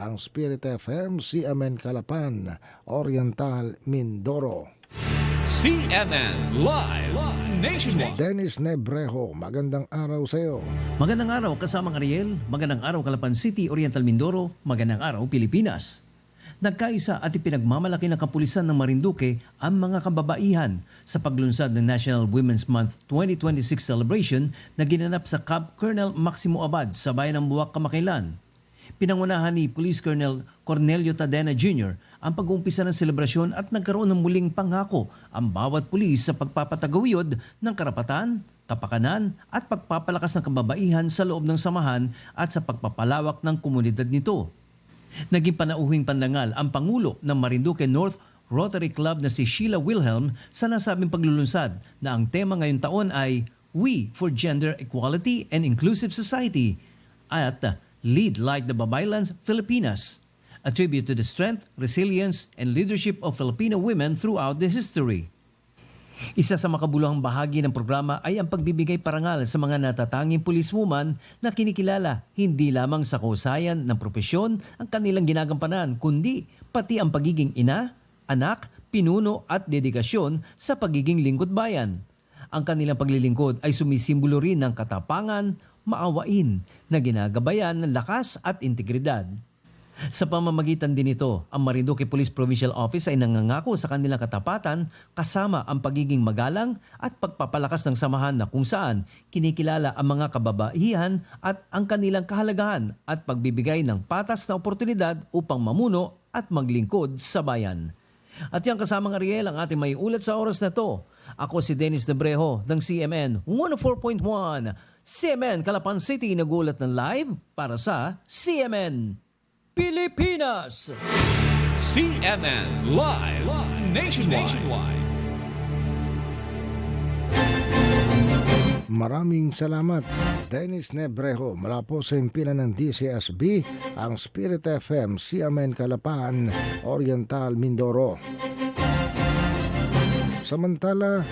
ang Spirit FM, CMN Calapan, Oriental, Mindoro. CNN Live Nationwide. Dennis Nebrejo, magandang araw sa iyo. Magandang araw kasamang Ariel, magandang araw Calapan City, Oriental Mindoro, magandang araw Pilipinas. Nagkaisa at ipinagmamalaki ng kapulisan ng Marinduque ang mga kababaihan sa paglunsad ng National Women's Month 2026 celebration na ginanap sa Camp Colonel Maximo Abad sa bayan ng Buwak, Kamakailan. Pinangunahan ni Police Colonel Cornelio Tadena Jr. ang pag-uumpisa ng selebrasyon at nagkaroon ng muling pangako ang bawat pulis sa pagpapataguyod ng karapatan, kapakanan at pagpapalakas ng kababaihan sa loob ng samahan at sa pagpapalawak ng komunidad nito. Naging panauhing pandangal ang Pangulo ng Marinduque North Rotary Club na si Sheila Wilhelm sa nasabing paglulunsad na ang tema ngayong taon ay We for Gender Equality and Inclusive Society at Lead Like the Babaylan's Filipinas, a tribute to the strength, resilience, and leadership of Filipino women throughout the history. Isa sa makabuluhang bahagi ng programa ay ang pagbibigay parangal sa mga natatanging policewoman na kinikilala hindi lamang sa kausayan ng propesyon ang kanilang ginagampanan, kundi pati ang pagiging ina, anak, pinuno at dedikasyon sa pagiging lingkod bayan. Ang kanilang paglilingkod ay sumisimbolo rin ng katapangan, maawain na ginagabayan ng lakas at integridad. Sa pamamagitan din nito, ang Marinduque Police Provincial Office ay nangangako sa kanilang katapatan kasama ang pagiging magalang at pagpapalakas ng samahan na kung saan kinikilala ang mga kababaihan at ang kanilang kahalagahan at pagbibigay ng patas na oportunidad upang mamuno at maglingkod sa bayan. At yan kasamang Ariel ang ating may ulat sa oras na to. Ako si Dennis Nebrejo ng CMN 104.1. CMN Calapan City nagulat ng live para sa CMN Pilipinas. CNN Live Nationwide. Maraming salamat, Dennis Nebrejo. Mula po sa himpilan ng DCSB, ang Spirit FM, CMN Calapan, Oriental, Mindoro. Samantala,